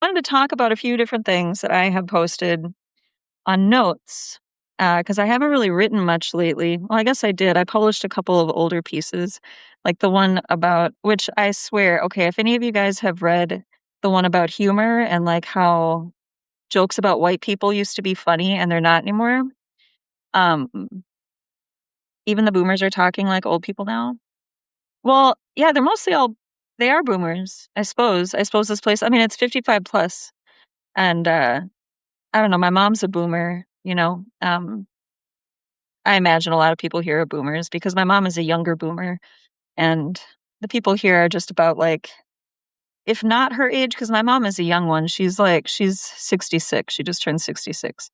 wanted to talk about a few different things that I have posted on Notes because I haven't really written much lately. Well, I guess I did. I published a couple of older pieces, like the one about which I swear, okay, if any of you guys have read the one about humor and like how jokes about white people used to be funny and they're not anymore, um, even the boomers are talking like old people now. Well, yeah, they're mostly all they are boomers, I suppose. I suppose this place, I mean, it's 55 plus, and I don't know, my mom's a boomer, you know. I imagine a lot of people here are boomers because my mom is a younger boomer, and the people here are just about like, if not her age, because my mom is a young one. She's 66. She just turned 66.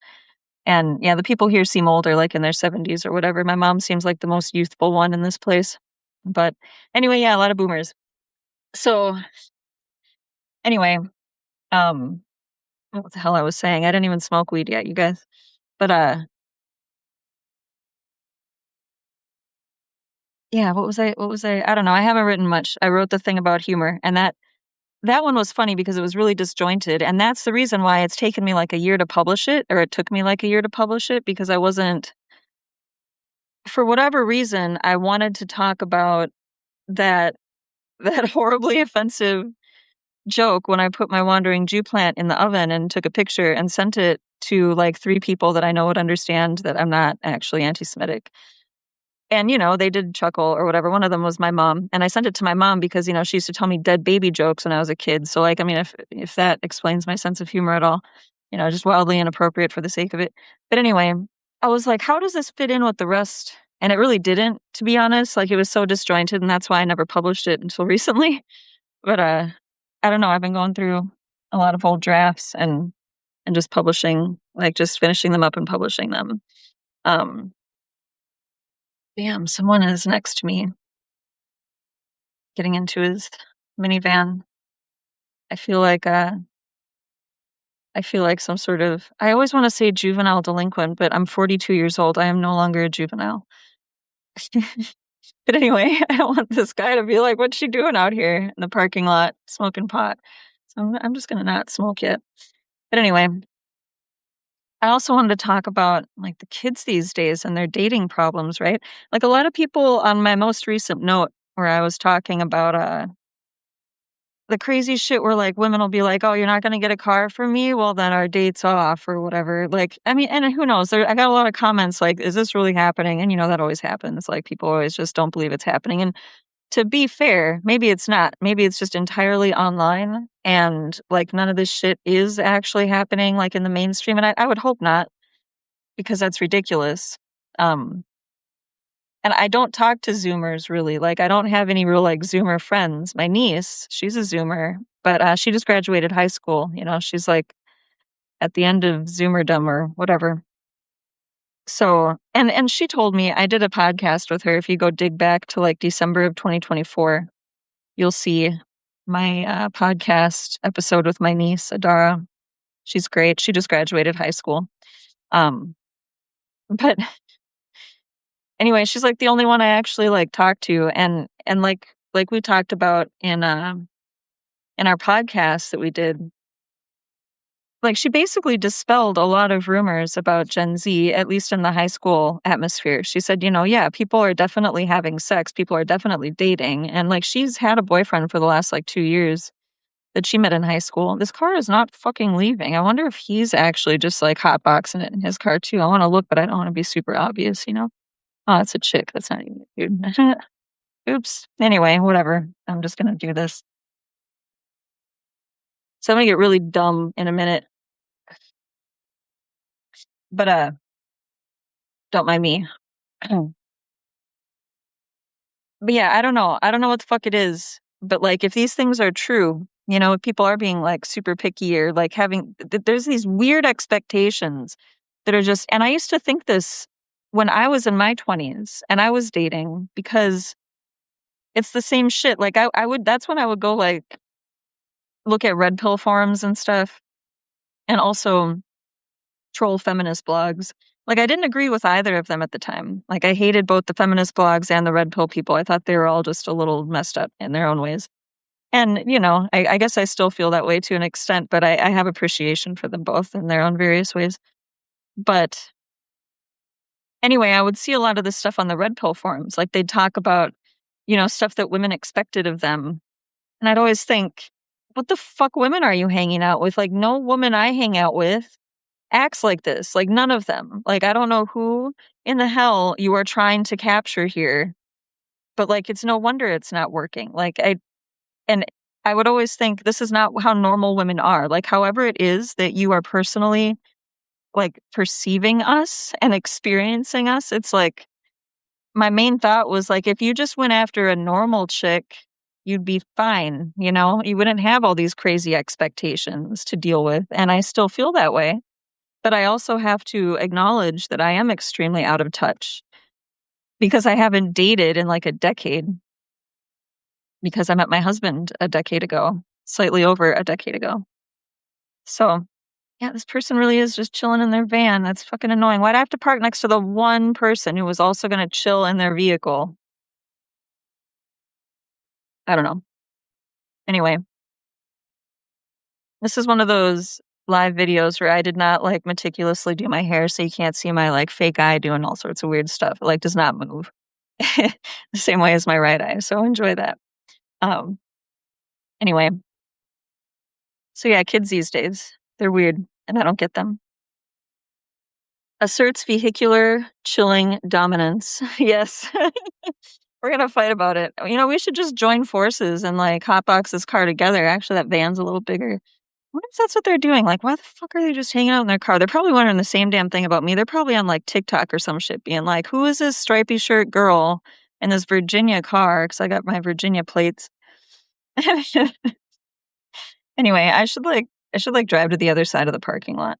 And yeah, the people here seem older, like in their 70s or whatever. My mom seems like the most youthful one in this place. But anyway, yeah, a lot of boomers. So anyway, um, what the hell I was saying? I didn't even smoke weed yet, you guys. But yeah, what was I I don't know, I haven't written much. I wrote the thing about humor, and that one was funny because it was really disjointed, and that's the reason why it's taken me like a year to publish it, or it took me like a year to publish it because I wasn't for whatever reason, I wanted to talk about that that horribly offensive joke when I put my wandering Jew plant in the oven and took a picture and sent it to, like, 3 people that I know would understand that I'm not actually anti-Semitic. And, they did chuckle or whatever. One of them was my mom, and I sent it to my mom because, she used to tell me dead baby jokes when I was a kid. So, like, I mean, if that explains my sense of humor at all, just wildly inappropriate for the sake of it. But anyway, I was like, "How does this fit in with the rest?" And it really didn't, to be honest. Like, it was so disjointed, and that's why I never published it until recently. But, I don't know, I've been going through a lot of old drafts and just publishing, like, just finishing them up and publishing them. Um Damn, someone is next to me getting into his minivan. I feel like, I feel like some sort of I always wanna say juvenile delinquent, but I'm 42 years old. I am no longer a juvenile. But anyway, I don't want this guy to be like, "What's she doing out here in the parking lot smoking pot?" So I'm just gonna not smoke yet. But anyway, I also wanted to talk about, like, the kids these days and their dating problems, right? Like, a lot of people on my most recent note where I was talking about, the crazy shit where, like, women will be like, "Oh, you're not gonna get a car from me? Well, then our date's off," or whatever. Like, I mean, and who knows? I got a lot of comments like, "Is this really happening?" And, that always happens. Like, people always just don't believe it's happening. And to be fair, maybe it's not. Maybe it's just entirely online and, like, none of this shit is actually happening, like, in the mainstream, and I would hope not because that's ridiculous. Um and I don't talk to Zoomers really, like, I don't have any real, like, Zoomer friends. My niece, she's a Zoomer, but, she just graduated high school, she's, like, at the end of Zoomerdom or whatever. So and she told me I did a podcast with her. If you go dig back to, like, December of 2024, you'll see my, podcast episode with my niece, Adara. She's great. She just graduated high school. Um, but anyway, she's, like, the only one I actually, like, talk to, and like we talked about in our podcast that we did, like, she basically dispelled a lot of rumors about Gen Z, at least in the high school atmosphere. She said, "Yeah, people are definitely having sex, people are definitely dating," and, like, she's had a boyfriend for the last, like, 2 years that she met in high school. This car is not fucking leaving. I wonder if he's actually just, like, hotboxing it in his car too. I wanna look, but I don't wanna be super obvious, you know? Oh, it's a chick, that's not even a dude. Oops. Anyway, whatever. I'm just gonna do this. So I'm gonna get really dumb in a minute, but, don't mind me. But yeah, I don't know. I don't know what the fuck it is, but, like, if these things are true, if people are being, like, super picky or, like, having there's these weird expectations that are just and I used to think this when I was in my 20s and I was dating because it's the same shit. Like, I would that's when I would go, like, look at red pill forums and stuff and also troll feminist blogs. Like, I didn't agree with either of them at the time. Like, I hated both the feminist blogs and the red pill people. I thought they were all just a little messed up in their own ways. And, I guess I still feel that way to an extent, but I have appreciation for them both in their own various ways. But anyway, I would see a lot of this stuff on the Red Pill forums. Like they'd talk about, stuff that women expected of them. And I'd always think, what the fuck women are you hanging out with? Like, no woman I hang out with acts like this. Like, none of them. Like, I don't know who in the hell you are trying to capture here, but like, it's no wonder it's not working. And I would always think this is not how normal women are. Like, however it is that you are personally like perceiving us and experiencing us, it's like my main thought was like, if you just went after a normal chick, you'd be fine. You wouldn't have all these crazy expectations to deal with. And I still feel that way. But I also have to acknowledge that I am extremely out of touch because I haven't dated in like a decade because I met my husband a decade ago, slightly over a decade ago. So, yeah, this person really is just chilling in their van. That's fucking annoying. Why'd I have to park next to the one person who was also going to chill in their vehicle? I don't know. Anyway, this is one of those live videos where I did not like meticulously do my hair, so you can't see my like fake eye doing all sorts of weird stuff. It like does not move the same way as my right eye. So enjoy that. Um, anyway, so yeah, kids these days, they're weird and I don't get them. Asserts vehicular chilling dominance. Yes. We're gonna fight about it. We should just join forces and like hotbox this car together. Actually, that van's a little bigger. What if that's what they're doing? Like, why the fuck are they just hanging out in their car? They're probably wondering the same damn thing about me. They're probably on like TikTok or some shit being like, who is this stripy shirt girl in this Virginia car? Because I got my Virginia plates. Anyway, I should drive to the other side of the parking lot.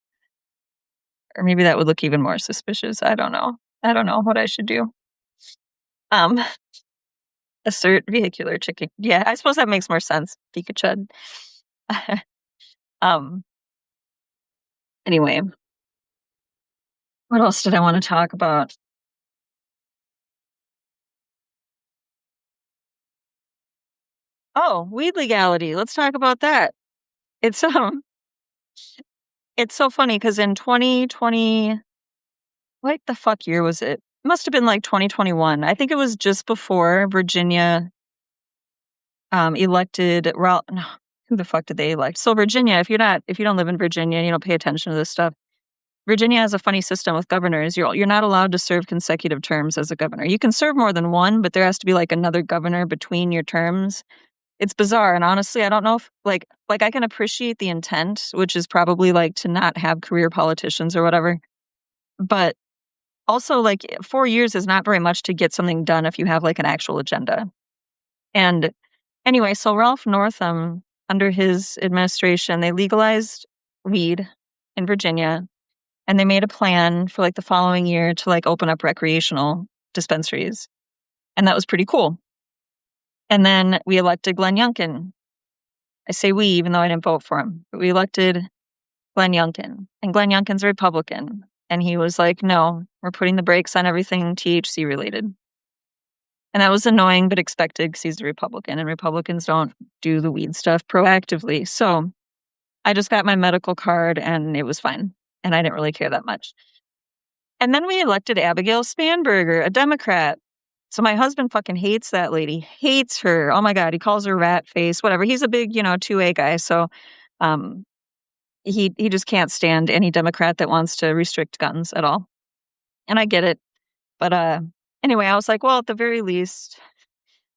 Or maybe that would look even more suspicious. I don't know. I don't know what I should do. Um, assert vehicular chicken. Yeah, I suppose that makes more sense. Pikachu. um. Anyway, what else did I want to talk about? Oh, weed legality. Let's talk about that. It's it's so funny because in 2020, what the fuck year was it? It must have been like 2021. I think it was just before Virginia elected Ralph. No, who the fuck did they elect? So Virginia, if you don't live in Virginia and you don't pay attention to this stuff, Virginia has a funny system with governors. You're not allowed to serve consecutive terms as a governor. You can serve more than one, but there has to be like another governor between your terms. It's bizarre, and honestly, I don't know if like I can appreciate the intent, which is probably like to not have career politicians or whatever. But also like 4 years is not very much to get something done if you have like an actual agenda. And anyway, so Ralph Northam, under his administration, they legalized weed in Virginia, and they made a plan for like the following year to like open up recreational dispensaries. And that was pretty cool. And then we elected Glenn Youngkin. I say we, even though I didn't vote for him, but we elected Glenn Youngkin. And Glenn Youngkin's a Republican. And he was like, no, we're putting the brakes on everything THC related. And that was annoying, but expected because he's a Republican and Republicans don't do the weed stuff proactively. So I just got my medical card and it was fine. And I didn't really care that much. And then we elected Abigail Spanberger, a Democrat. So my husband fucking hates that lady, hates her. Oh my God, he calls her rat face, whatever. He's a big, 2A guy. So um, he just can't stand any Democrat that wants to restrict guns at all. And I get it. But anyway, I was like, well, at the very least,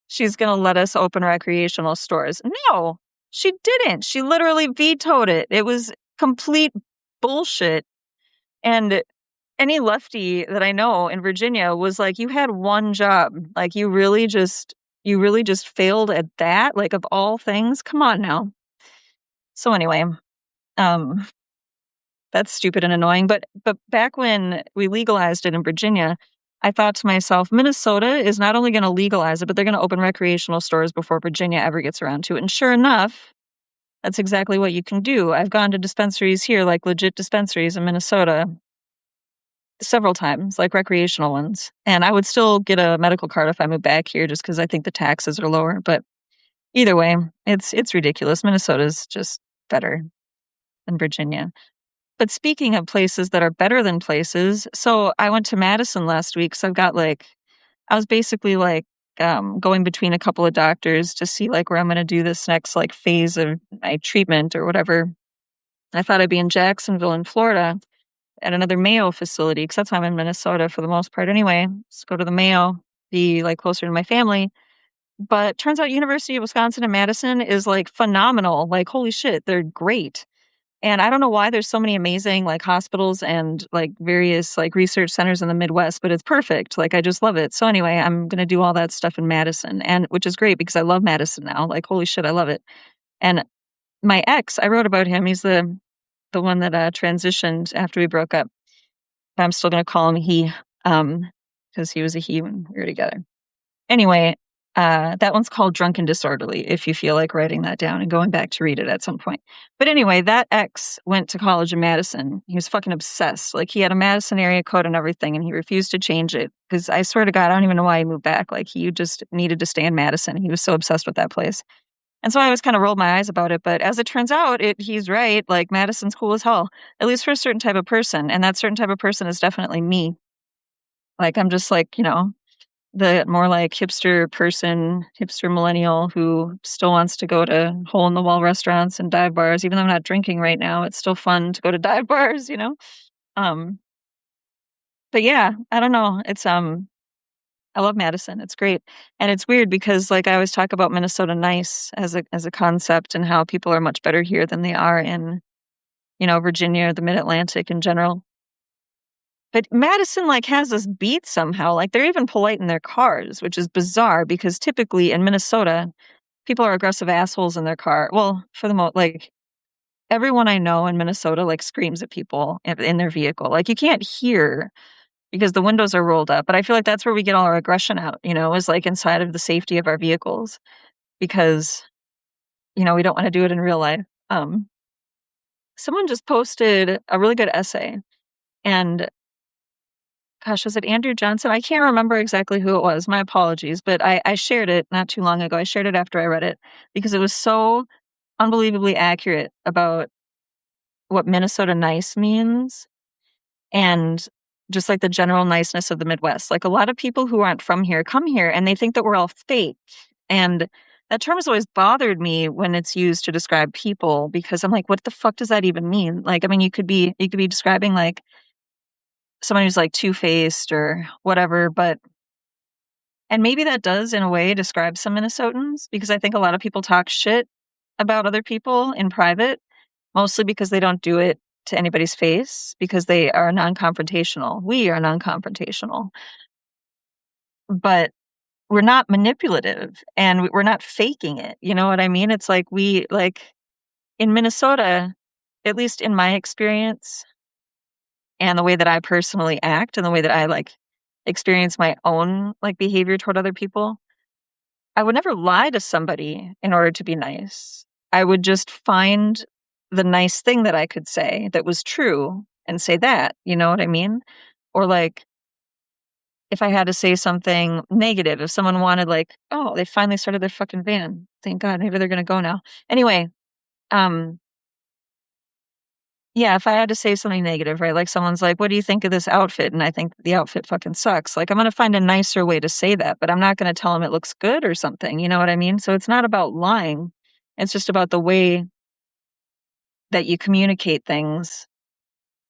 she's going to let us open recreational stores. No, she didn't. She literally vetoed it. It was complete bullshit. And any lefty that I know in Virginia was like, you had one job. Like you really just failed at that, like of all things. Come on now. So anyway, um that's stupid and annoying. But back when we legalized it in Virginia, I thought to myself, Minnesota is not only going to legalize it, but they're going to open recreational stores before Virginia ever gets around to it. And sure enough, that's exactly what you can do. I've gone to dispensaries here, like legit dispensaries in Minnesota, several times, like recreational ones. And I would still get a medical card if I moved back here just because I think the taxes are lower. But Either way, it's ridiculous. Minnesota's just better than Virginia. But speaking of places that are better than places, so I went to Madison last week, so I've got, like I was basically, like, going between a couple of doctors to see, like, where I'm gonna do this next, like, phase of my treatment or whatever. I thought I'd be in Jacksonville in Florida at another Mayo facility because that's why I'm in Minnesota for the most part anyway. Just go to the Mayo, be, like, closer to my family. But turns out University of Wisconsin in Madison is, like, phenomenal. Like, holy shit, they're great. And I don't know why there's so many amazing, like, hospitals and, like, various, like, research centers in the Midwest, but it's perfect. Like, I just love it. So anyway, I'm gonna do all that stuff in Madison, and which is great because I love Madison now. Like, holy shit, I love it. And my ex, I wrote about him. He's the one that, transitioned after we broke up. I'm still gonna call him he, because he was a he when we were together. Anyway, that one's called Drunk and Disorderly, if you feel like writing that down and going back to read it at some point. But anyway, that ex went to college in Madison. He was fucking obsessed. Like, he had a Madison area code and everything, and he refused to change it. Because I swear to God, I don't even know why he moved back. Like, he just needed to stay in Madison. He was so obsessed with that place. And so I always kind of rolled my eyes about it. But as it turns out, he's right. Like, Madison's cool as hell, at least for a certain type of person. And that certain type of person is definitely me. Like, I'm just like, the more like hipster person, hipster millennial who still wants to go to hole in the wall restaurants and dive bars. Even though I'm not drinking right now, it's still fun to go to dive bars. Um, but yeah, I don't know. I love Madison. It's great. And it's weird because like I always talk about Minnesota nice as a concept and how people are much better here than they are in, Virginia or the mid-Atlantic in general. But Madison, like, has this beat somehow, like, they're even polite in their cars, which is bizarre because typically in Minnesota, people are aggressive assholes in their car. Well, for the most, like, everyone I know in Minnesota, like, screams at people in their vehicle. Like, you can't hear because the windows are rolled up, but I feel like that's where we get all our aggression out, is, like, inside of the safety of our vehicles because, we don't wanna do it in real life. Um, Someone just posted a really good essay, and gosh, was it Andrew Johnson? I can't remember exactly who it was. My apologies, but I shared it not too long ago. I shared it after I read it because it was so unbelievably accurate about what Minnesota nice means and just like the general niceness of the Midwest. Like a lot of people who aren't from here come here and they think that we're all fake. And that term has always bothered me when it's used to describe people because I'm like, what the fuck does that even mean? Like, I mean, you could be describing like someone who's like two-faced or whatever, but and maybe that does in a way describe some Minnesotans because I think a lot of people talk shit about other people in private, mostly because they don't do it to anybody's face because they are non-confrontational. We are non-confrontational, but we're not manipulative and we're not faking it. You know what I mean? It's like we like in Minnesota, at least in my experience and the way that I personally act and the way that I like experience my own like behavior toward other people, I would never lie to somebody in order to be nice. I would just find the nice thing that I could say that was true and say that, you know what I mean? Or like if I had to say something negative, if someone wanted like, "Oh, they finally started their fucking van. Thank God, maybe they're gonna go now." Anyway, um, yeah, if I had to say something negative, right? Like someone's like, "What do you think of this outfit?" And I think the outfit fucking sucks. Like I'm gonna find a nicer way to say that, but I'm not gonna tell them it looks good or something. You know what I mean? So it's not about lying. It's just about the way that you communicate things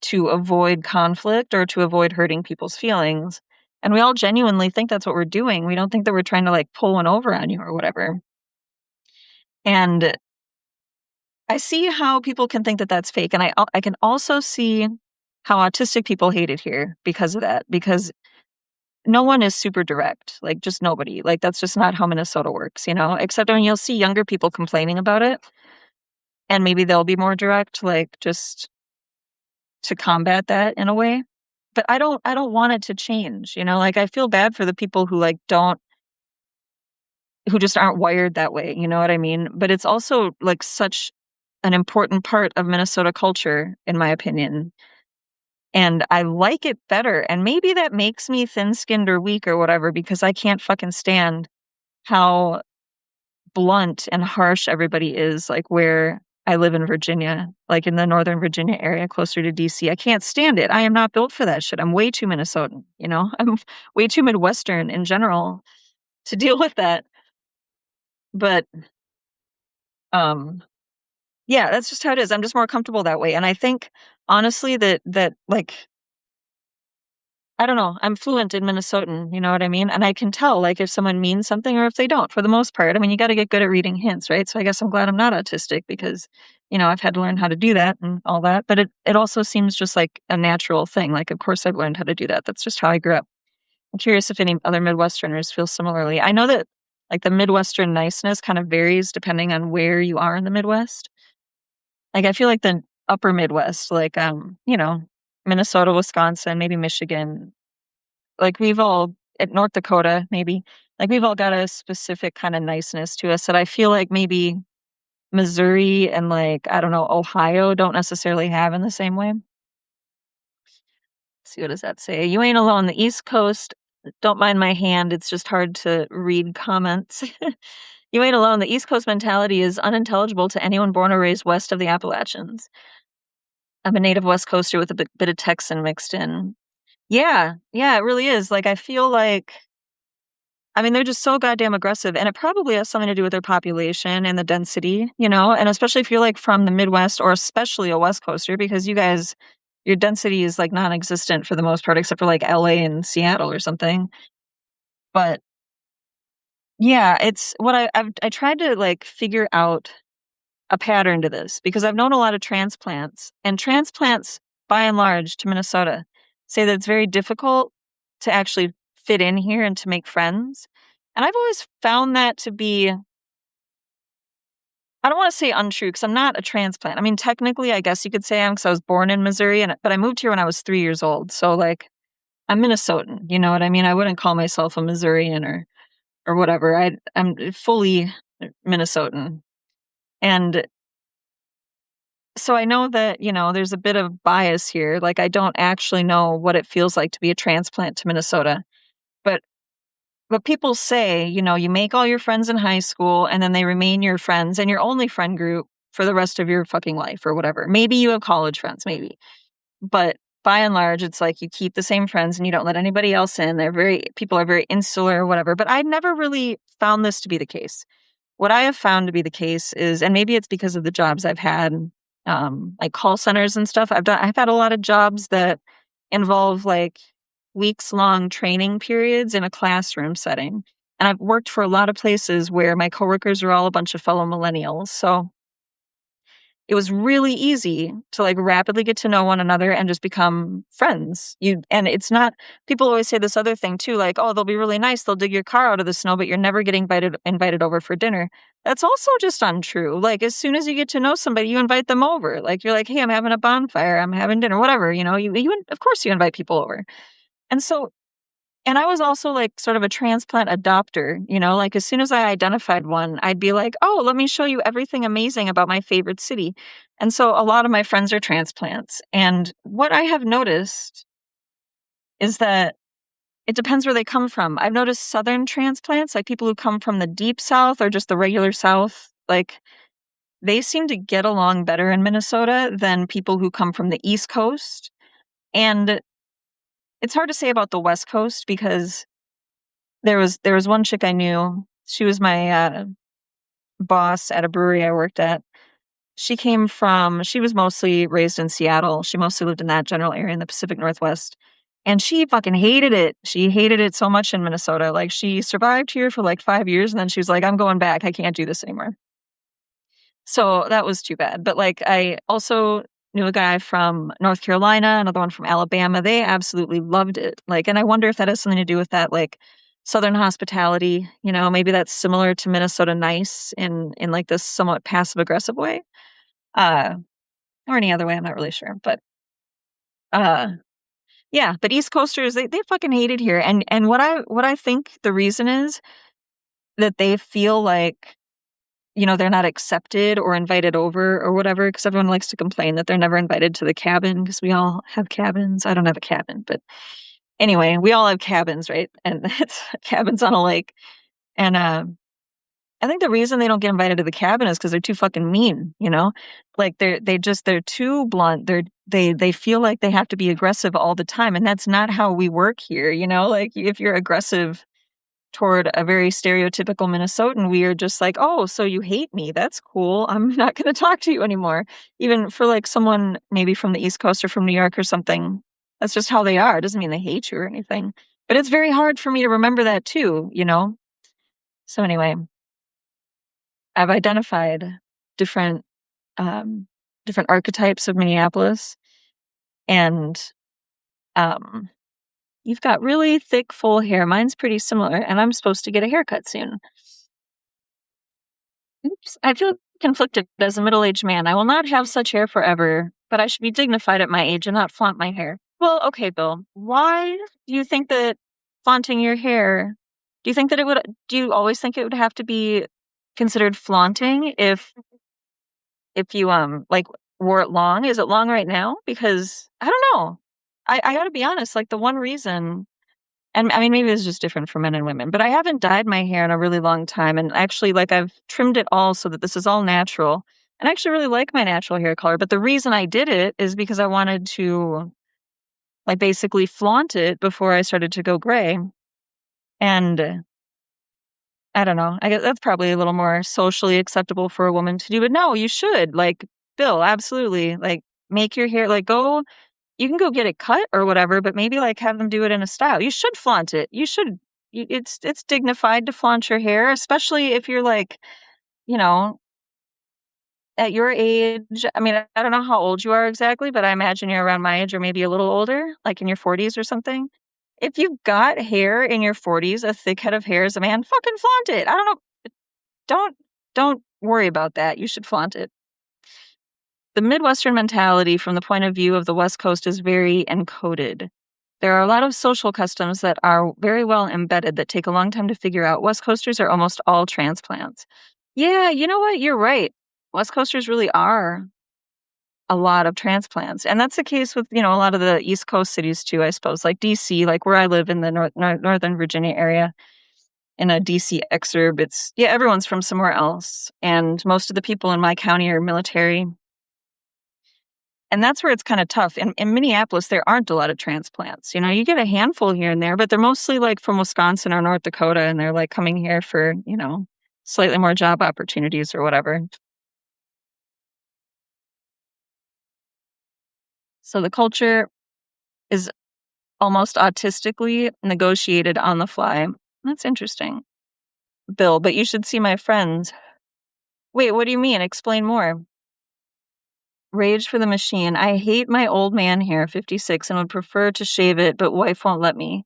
to avoid conflict or to avoid hurting people's feelings. And we all genuinely think that's what we're doing. We don't think that we're trying to like pull one over on you or whatever. And I see how people can think that that's fake. And I can also see how autistic people hate it here because of that, because no one is super direct, like just nobody. Like that's just not how Minnesota works, except when you'll see younger people complaining about it and maybe they'll be more direct, like just to combat that in a way. But I don't want it to change, like I feel bad for the people who like don't who just aren't wired that way, you know what I mean? But it's also like such an important part of Minnesota culture, in my opinion. And I like it better. And maybe that makes me thin skinned or weak or whatever, because I can't fucking stand how blunt and harsh everybody is, like, where I live in Virginia, like, in the Northern Virginia area closer to DC. I can't stand it. I am not built for that shit. I'm way too Minnesotan, you know? I'm way too Midwestern in general to deal with that. But, um, yeah, that's just how it is. I'm just more comfortable that way, and I think, honestly, that, like, I don't know, I'm fluent in Minnesotan, you know what I mean? And I can tell, like, if someone means something or if they don't, for the most part. I mean, you gotta get good at reading hints, right? So I guess I'm glad I'm not autistic because, I've had to learn how to do that and all that, but it also seems just like a natural thing, like, of course I've learned how to do that. That's just how I grew up. I'm curious if any other Midwesterners feel similarly. I know that, like, the Midwestern niceness kind of varies depending on where you are in the Midwest. Like, I feel like the upper Midwest, like, Minnesota, Wisconsin, maybe Michigan, like, we've all at North Dakota, maybe, like, we've all got a specific kinda niceness to us that I feel like maybe Missouri and, like, I don't know, Ohio don't necessarily have in the same way. Let's see, what does that say? "You ain't alone. The East Coast" don't mind my hand, it's just hard to read comments. "You ain't alone. The East Coast mentality is unintelligible to anyone born or raised west of the Appalachians. I'm a native West Coaster with a bit of Texan mixed in." Yeah, yeah, it really is, like, I feel like I mean, they're just so goddamn aggressive, and it probably has something to do with their population and the density, and especially if you're, like, from the Midwest or especially a West Coaster because you guys your density is, like, non-existent for the most part except for, like, LA and Seattle or something. But, yeah, it's what I tried to, like, figure out a pattern to this because I've known a lot of transplants, and transplants, by and large, to Minnesota say that it's very difficult to actually fit in here and to make friends. And I've always found that to be, I don't want to say untrue because I'm not a transplant. I mean, technically, I guess you could say I am because I was born in Missouri, but I moved here when I was 3 years old. So, like, I'm Minnesotan. You know what I mean? I wouldn't call myself a Missourian or whatever. I'm fully Minnesotan, and so I know that, there's a bit of bias here, like, I don't actually know what it feels like to be a transplant to Minnesota, but people say, you make all your friends in high school, and then they remain your friends and your only friend group for the rest of your fucking life or whatever. Maybe you have college friends, maybe, but by and large, it's like you keep the same friends and you don't let anybody else in. People are very insular or whatever, but I never really found this to be the case. What I have found to be the case is, and maybe it's because of the jobs I've had, like call centers and stuff. I've had a lot of jobs that involve like weeks long training periods in a classroom setting. And I've worked for a lot of places where my coworkers are all a bunch of fellow millennials. So it was really easy to like rapidly get to know one another and just become friends. And it's not people always say this other thing too, like, oh, they'll be really nice, they'll dig your car out of the snow, but you're never getting invited over for dinner. That's also just untrue. Like as soon as you get to know somebody, you invite them over. Like you're like, hey, I'm having a bonfire, I'm having dinner, whatever, of course you invite people over. And so and I was also, like, sort of a transplant adopter, like, as soon as I identified one, I'd be like, "Oh, let me show you everything amazing about my favorite city." And so a lot of my friends are transplants, and what I have noticed is that it depends where they come from. I've noticed Southern transplants, like, people who come from the deep South or just the regular South, like, they seem to get along better in Minnesota than people who come from the East Coast, and it's hard to say about the West Coast because there was one chick I knew, she was my, boss at a brewery I worked at. She was mostly raised in Seattle, she mostly lived in that general area in the Pacific Northwest, and she fucking hated it. She hated it so much in Minnesota, like, she survived here for, like, 5 years, and then she was like, "I'm going back, I can't do this anymore." So, that was too bad, but, like, I also knew a guy from North Carolina, another one from Alabama, they absolutely loved it, like, and I wonder if that has something to do with that, like, Southern hospitality, maybe that's similar to Minnesota nice in, like, this somewhat passive aggressive way, uh, or any other way, I'm not really sure, but, uh, yeah, but East Coasters, they fucking hate it here, and what I think the reason is that they feel like they're not accepted or invited over or whatever, because everyone likes to complain that they're never invited to the cabin because we all have cabins. I don't have a cabin, but anyway, we all have cabins, right? And it's cabins on a lake. And I think the reason they don't get invited to the cabin is because 'cause they're too fucking mean, you know? Like, they're too blunt, they feel like they have to be aggressive all the time, and that's not how we work here, you know? Like, if you're aggressive toward a very stereotypical Minnesotan, we are just like, "Oh, so you hate me, that's cool, I'm not gonna talk to you anymore." Even for, like, someone maybe from the East Coast or from New York or something, that's just how they are, it doesn't mean they hate you or anything. But it's very hard for me to remember that too, you know? So anyway, I've identified different, um, different archetypes of Minneapolis, and, um, you've got really thick, full hair. Mine's pretty similar, and I'm supposed to get a haircut soon. Oops. I feel conflicted as a middle-aged man. I will not have such hair forever, but I should be dignified at my age and not flaunt my hair. Well, okay, Bill. Why do you think that flaunting your hair, do you always think it would have to be considered flaunting if you, like, wore it long? Is it long right now? Because I don't know. I gotta be honest, like, the one reason, and I mean, maybe it's just different for men and women, but I haven't dyed my hair in a really long time, and actually, like, I've trimmed it all so that this is all natural, and I actually really like my natural hair color, but the reason I did it is because I wanted to, like, basically flaunt it before I started to go gray, and I don't know, I guess that's probably a little more socially acceptable for a woman to do, but no, you should, like, Bill, absolutely, like, make your hair, like, go, you can go get it cut or whatever, but maybe, like, have them do it in a style. You should flaunt it. You should, it's dignified to flaunt your hair, especially if you're, like, you know, at your age. I mean, I don't know how old you are exactly, but I imagine you're around my age or maybe a little older, like in your 40s or something. If you've got hair in your 40s, a thick head of hair as a man, fucking flaunt it. I don't know. Don't don't worry about that. You should flaunt it. The Midwestern mentality from the point of view of the West Coast is very encoded. There are a lot of social customs that are very well embedded that take a long time to figure out. West Coasters are almost all transplants. Yeah, you know what? You're right. West Coasters really are a lot of transplants. And that's the case with, a lot of the East Coast cities too, I suppose, like DC, like where I live in the Northern Virginia area, in a DC exurb. Yeah, everyone's from somewhere else. And most of the people in my county are military. And that's where it's kinda tough. In Minneapolis, there aren't a lot of transplants, you get a handful here and there, but they're mostly, like, from Wisconsin or North Dakota, and they're, like, coming here for, slightly more job opportunities or whatever. So the culture is almost autistically negotiated on the fly. That's interesting. Bill, but you should see my friends. Wait, what do you mean? Explain more. Rage for the machine. I hate my old man hair, 56, and would prefer to shave it, but wife won't let me.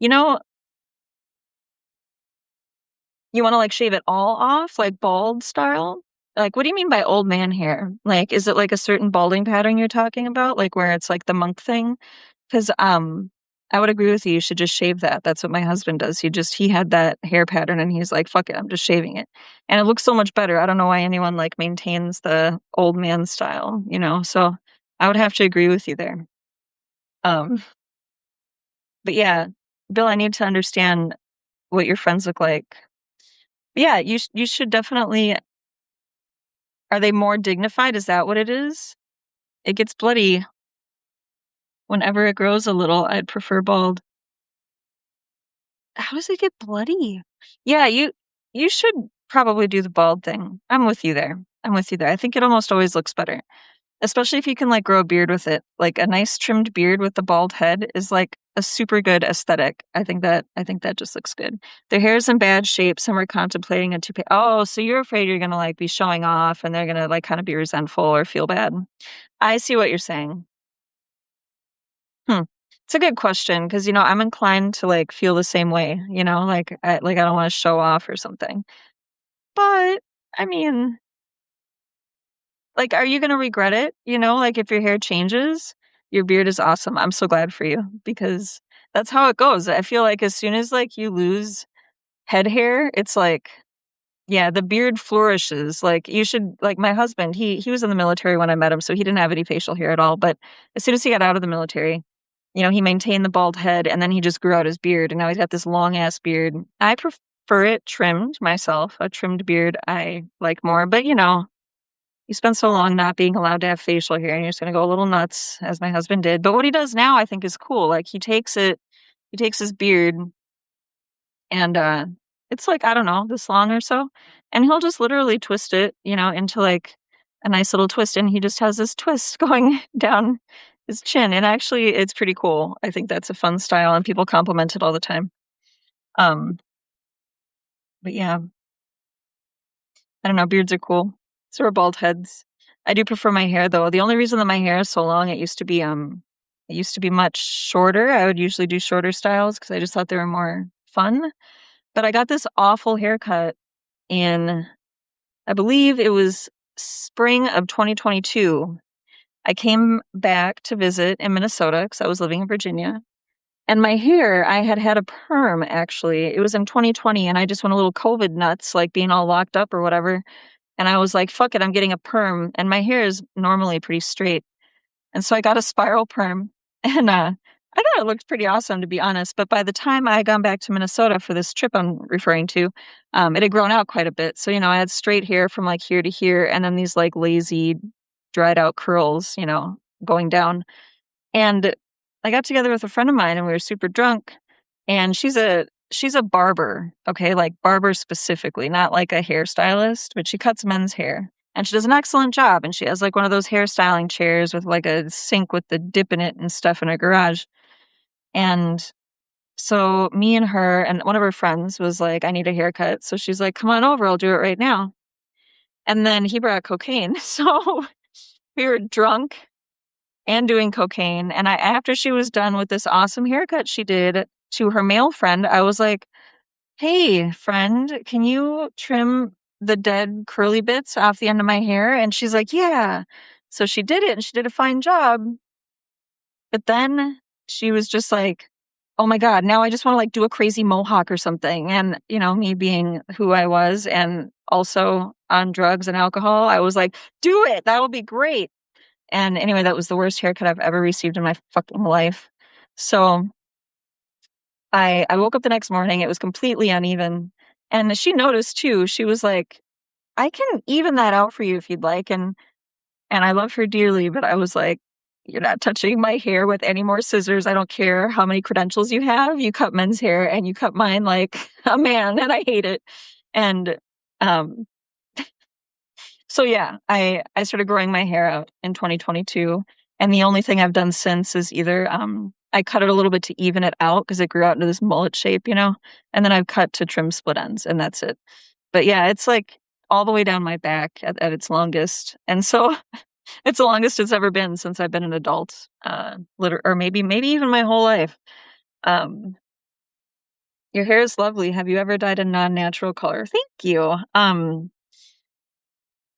You know, You wanna, like, shave it all off, like, bald style? Like, what do you mean by old man hair? Like, is it, like, a certain balding pattern you're talking about? Like, where it's, like, the monk thing? 'Cause, I would agree with you, you should just shave that. That's what my husband does. He had that hair pattern, and he's like, "Fuck it, I'm just shaving it." And it looks so much better. I don't know why anyone, like, maintains the old man style, you know? So, I would have to agree with you there. Um, but yeah, Bill, I need to understand what your friends look like. Yeah, you should definitely. Are they more dignified? Is that what it is? It gets bloody whenever it grows a little. I'd prefer bald. How does it get bloody? Yeah, you should probably do the bald thing. I'm with you there. I'm with you there. I think it almost always looks better, especially if you can, like, grow a beard with it. Like, a nice trimmed beard with the bald head is, like, a super good aesthetic. I think that just looks good. Their hair's in bad shape. Some are contemplating a toupee. Oh, so you're afraid you're gonna, like, be showing off and they're gonna, like, kinda be resentful or feel bad. I see what you're saying. Hmm. It's a good question because, I'm inclined to, like, feel the same way, I don't wanna show off or something. But, I mean, like, are you gonna regret it? Like, if your hair changes? Your beard is awesome. I'm so glad for you because that's how it goes. I feel like as soon as, like, you lose head hair, it's like, yeah, the beard flourishes. Like, you should, like, my husband, he was in the military when I met him, so he didn't have any facial hair at all, but as soon as he got out of the military, he maintained the bald head, and then he just grew out his beard, and now he's got this long ass beard. I prefer it trimmed myself. A trimmed beard I like more, but, you spend so long not being allowed to have facial hair, and you're just gonna go a little nuts, as my husband did. But what he does now, I think, is cool. Like, he takes his beard and, it's like, I don't know, this long or so, and he'll just literally twist it, into, like, a nice little twist, and he just has this twist going down his chin, and actually, it's pretty cool. I think that's a fun style, and people compliment it all the time. Um, but yeah, I don't know, beards are cool. So are bald heads. I do prefer my hair, though. The only reason that my hair is so long, it used to be much shorter. I would usually do shorter styles because I just thought they were more fun. But I got this awful haircut in, I believe it was spring of 2022. I came back to visit in Minnesota because I was living in Virginia. And my hair, I had had a perm actually. It was in 2020, and I just went a little COVID nuts, like being all locked up or whatever. And I was like, fuck it, I'm getting a perm. And my hair is normally pretty straight. And so I got a spiral perm. And I thought it looked pretty awesome, to be honest. But by the time I had gone back to Minnesota for this trip I'm referring to, it had grown out quite a bit. So, I had straight hair from like here to here, and then these like lazy, dried out curls, going down. And I got together with a friend of mine, and we were super drunk, and she's a barber, okay, like barber specifically, not like a hairstylist, but she cuts men's hair. And she does an excellent job, and she has like one of those hairstyling chairs with like a sink with the dip in it and stuff in her garage. And so me and her and one of her friends was like, I need a haircut. So she's like, come on over, I'll do it right now. And then he brought cocaine. So we were drunk and doing cocaine. And after she was done with this awesome haircut she did to her male friend, I was like, hey, friend, can you trim the dead curly bits off the end of my hair? And she's like, yeah. So she did it, and she did a fine job. But then she was just like, oh my God, now I just want to like do a crazy mohawk or something. And, me being who I was and also on drugs and alcohol, I was like, do it. That will be great. And anyway, that was the worst haircut I've ever received in my fucking life. So I woke up the next morning, it was completely uneven. And she noticed too. She was like, I can even that out for you if you'd like. And I love her dearly, but I was like, you're not touching my hair with any more scissors. I don't care how many credentials you have. You cut men's hair and you cut mine like a man, and I hate it. And um so yeah, I started growing my hair out in 2022, and the only thing I've done since is either I cut it a little bit to even it out because it grew out into this mullet shape, and then I've cut to trim split ends, and that's it. But yeah, it's like all the way down my back at its longest, and so it's the longest it's ever been since I've been an adult, or maybe even my whole life. Um, your hair is lovely. Have you ever dyed a non-natural color? Thank you.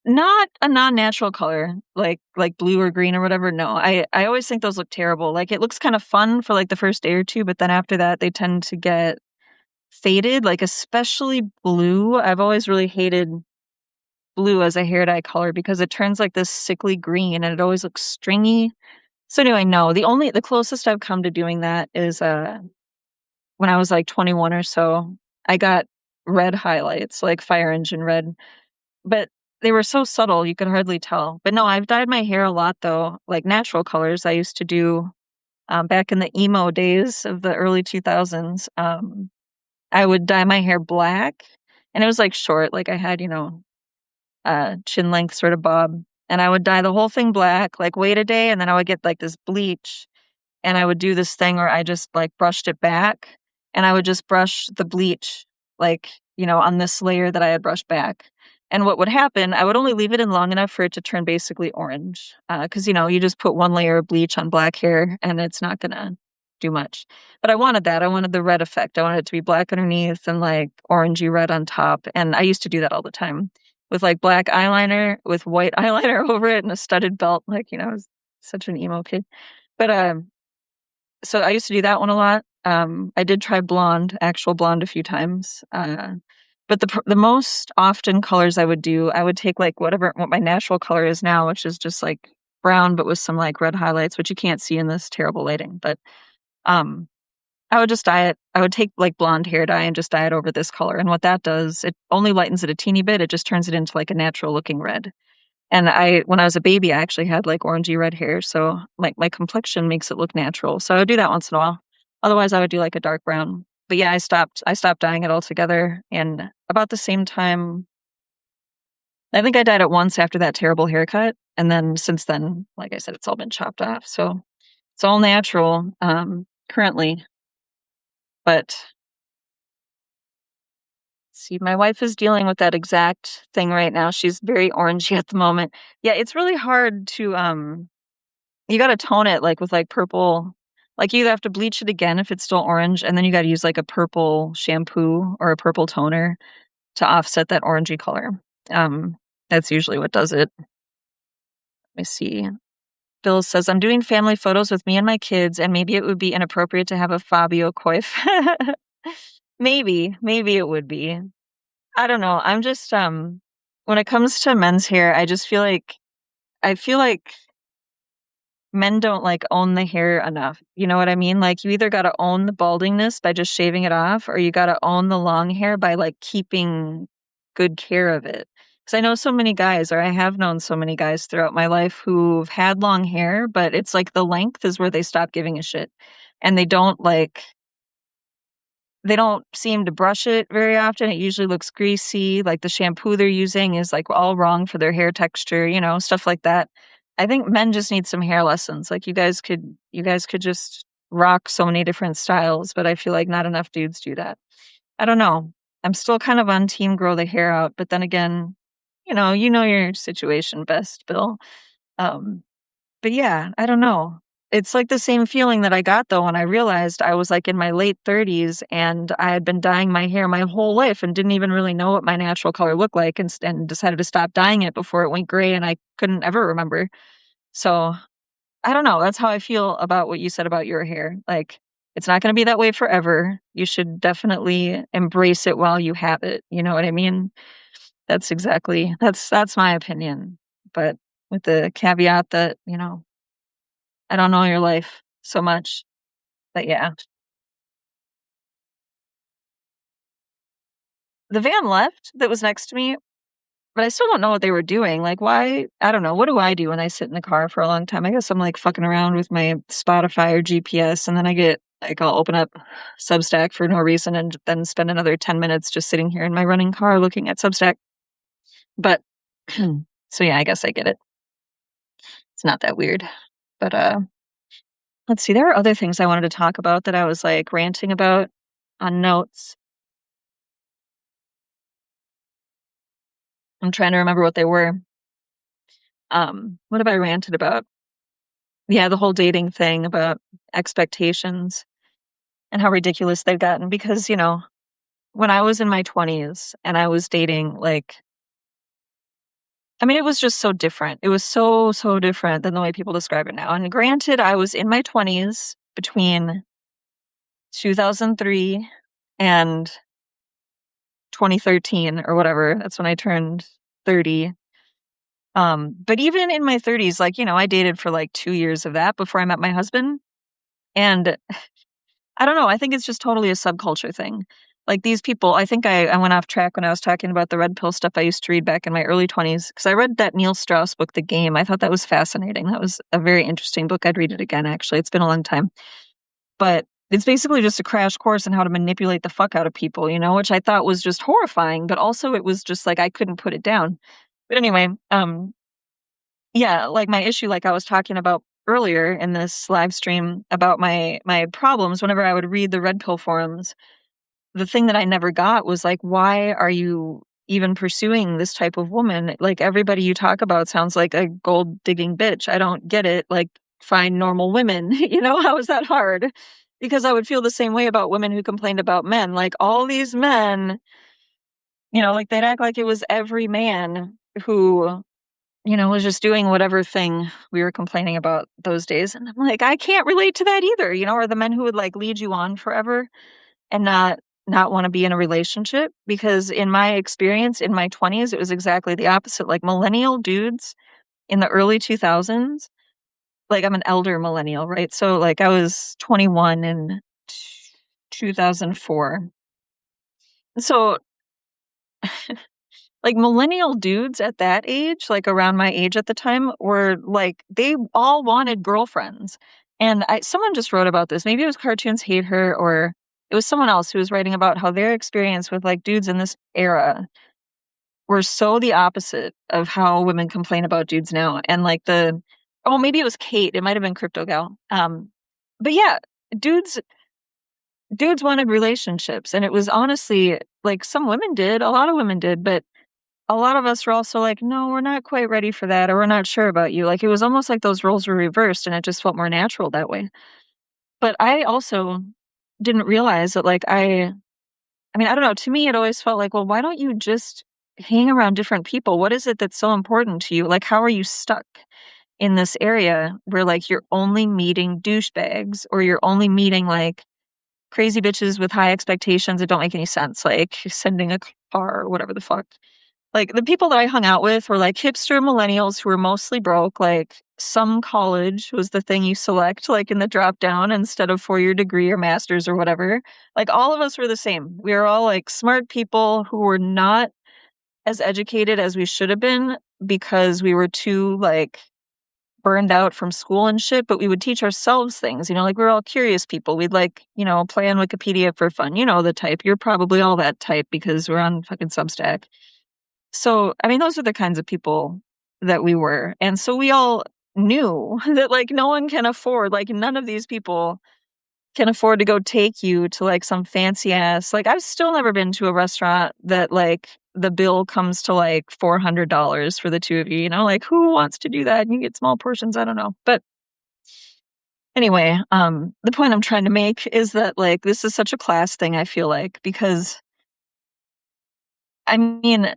Not a non-natural color, like blue or green or whatever, no. I always think those look terrible. Like, it looks kind of fun for, like, the first day or 2, but then after that, they tend to get faded, like, especially blue. I've always really hated blue as a hair dye color because it turns, like, this sickly green, and it always looks stringy. So, anyway, no, the closest I've come to doing that is, when I was, like, 21 or so, I got red highlights, like fire engine red. But they were so subtle, you could hardly tell. But no, I've dyed my hair a lot, though, like natural colors. I used to do, back in the emo days of the early 2000s, I would dye my hair black, and it was, like, short, like, I had, chin length sort of bob, and I would dye the whole thing black, like, wait a day, and then I would get, like, this bleach, and I would do this thing where I just, like, brushed it back, and I would just brush the bleach, like, on this layer that I had brushed back. And what would happen, I would only leave it in long enough for it to turn basically orange, because you just put one layer of bleach on black hair, and it's not gonna do much. But I wanted that. I wanted the red effect. I wanted it to be black underneath and, like, orangey red on top, and I used to do that all the time with, like, black eyeliner with white eyeliner over it and a studded belt, like, I was such an emo kid. But, so I used to do that one a lot. I did try blonde, actual blonde a few times. But the most often colors I would do, I would take, like, what my natural color is now, which is just, like, brown, but with some, like, red highlights, which you can't see in this terrible lighting. But, I would just dye it. I would take like blonde hair dye and just dye it over this color. And what that does, it only lightens it a teeny bit. It just turns it into like a natural looking red. And when I was a baby, I actually had like orangey red hair. So my complexion makes it look natural. So I would do that once in a while. Otherwise I would do like a dark brown. But yeah, I stopped dyeing it altogether. And about the same time, I think I dyed it once after that terrible haircut. And then since then, like I said, it's all been chopped off. So it's all natural, currently. But see, my wife is dealing with that exact thing right now. She's very orangey at the moment. Yeah, it's really hard to you gotta tone it like with like purple. Like you either have to bleach it again if it's still orange, and then you gotta use like a purple shampoo or a purple toner to offset that orangey color. Um, that's usually what does it. Let me see. Bill says, I'm doing family photos with me and my kids, and maybe it would be inappropriate to have a Fabio coif. Maybe it would be. I don't know. I'm just when it comes to men's hair, I feel like men don't like own the hair enough. You know what I mean? Like you either got to own the baldingness by just shaving it off, or you got to own the long hair by like keeping good care of it. Because I know so many guys, or I have known so many guys throughout my life who've had long hair, but it's like the length is where they stop giving a shit. And they don't seem to brush it very often. It usually looks greasy. Like the shampoo they're using is like all wrong for their hair texture, stuff like that. I think men just need some hair lessons. Like you guys could just rock so many different styles, but I feel like not enough dudes do that. I don't know. I'm still kind of on team grow the hair out, but then again, you know your situation best, Bill. Um, but yeah, I don't know. It's like the same feeling that I got though when I realized I was like in my late 30s and I had been dyeing my hair my whole life and didn't even really know what my natural color looked like and decided to stop dyeing it before it went gray and I couldn't ever remember. So I don't know. That's how I feel about what you said about your hair. Like it's not going to be that way forever. You should definitely embrace it while you have it. You know what I mean? That's my opinion. But with the caveat that, I don't know your life so much, but yeah. The van left that was next to me, but I still don't know what they were doing. Like, why? I don't know. What do I do when I sit in the car for a long time? I guess I'm like fucking around with my Spotify or GPS, and then I'll open up Substack for no reason and then spend another 10 minutes just sitting here in my running car looking at Substack. But, so yeah, I guess I get it. It's not that weird. But, let's see. There are other things I wanted to talk about that I was like ranting about on notes. I'm trying to remember what they were. What have I ranted about? Yeah, the whole dating thing about expectations and how ridiculous they've gotten because, when I was in my 20s and I was dating, like, I mean, it was just so different. It was so, so different than the way people describe it now. And granted, I was in my 20s between 2003 and 2013 or whatever. That's when I turned 30. But even in my 30s, like, I dated for like 2 years of that before I met my husband. And I don't know, I think it's just totally a subculture thing. Like these people, I think I went off track when I was talking about the red pill stuff I used to read back in my early 20s because I read that Neil Strauss book, The Game. I thought that was fascinating. That was a very interesting book. I'd read it again, actually. It's been a long time. But it's basically just a crash course in how to manipulate the fuck out of people, which I thought was just horrifying, but also it was just like I couldn't put it down. But anyway, yeah, like my issue, like I was talking about earlier in this live stream about my problems whenever I would read the red pill forums, the thing that I never got was like, why are you even pursuing this type of woman? Like everybody you talk about sounds like a gold digging bitch. I don't get it. Like find normal women, how is that hard? Because I would feel the same way about women who complained about men. Like all these men, like they'd act like it was every man who was just doing whatever thing we were complaining about those days. And I'm like, I can't relate to that either, or the men who would like lead you on forever and not want to be in a relationship. Because in my experience in my 20s, it was exactly the opposite. Like millennial dudes in the early 2000s, like I'm an elder millennial, right? So like I was 21 in 2004. So, like, millennial dudes at that age, like, around my age at the time, were, like they all wanted girlfriends, and someone just wrote about this, maybe it was Cartoons Hate Her, or it was someone else who was writing about how their experience with, like, dudes in this era were so the opposite of how women complain about dudes now, and, like, maybe it was Kate, it might have been Crypto Gal, but yeah, dudes dudes wanted relationships, and it was honestly like, some women did, a lot of women did, but a lot of us were also like, "No, we're not quite ready for that," or, "We're not sure about you." Like, it was almost like those roles were reversed, and it just felt more natural that way. But I also didn't realize that, like, I mean, I don't know, to me, it always felt like, "Well, why don't you just hang around different people? What is it that's so important to you? Like, how are you stuck in this area where, like, you're only meeting douchebags, or you're only meeting, like, crazy bitches with high expectations that don't make any sense, like sending a car or whatever the fuck." Like, the people that I hung out with were, like, hipster millennials who were mostly broke, like, some college was the thing you select, like, in the drop down instead of four-year degree or master's or whatever. Like, all of us were the same. We were all, like, smart people who were not as educated as we should have been because we were too, like, burned out from school and shit, but we would teach ourselves things, like, we were all curious people. We'd, like, play on Wikipedia for fun. You know the type. You're probably all that type because we're on fucking Substack. So, I mean, those are the kinds of people that we were, and so we all knew that, like, no one can afford like, none of these people can afford to go take you to, like, some fancy ass like, I've still never been to a restaurant that, like, the bill comes to, like, $400 for the 2 of you, Like, who wants to do that? You get small portions, I don't know. But anyway, the point I'm trying to make is that, like, this is such a class thing, I feel like, because, I mean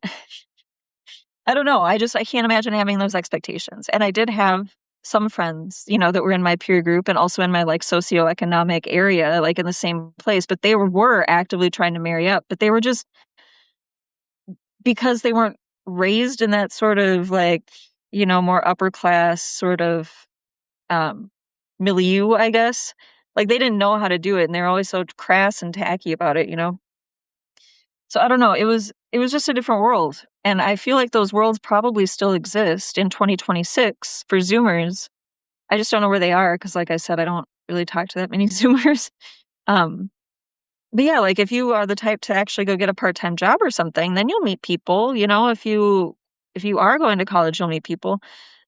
I don't know, I can't imagine having those expectations, and I did have some friends, that were in my peer group and also in my, like, socioeconomic area, like, in the same place, but they were actively trying to marry up, but they were just because they weren't raised in that sort of, like, more upper class sort of, um, milieu, I guess, like, they didn't know how to do it, and they're always so crass and tacky about it. So I don't know, it was just a different world, and I feel like those worlds probably still exist in 2026 for Zoomers. I just don't know where they are because, like I said, I don't really talk to that many Zoomers. Um, but yeah, like, if you are the type to actually go get a part-time job or something, then you'll meet people, if you are going to college, you'll meet people.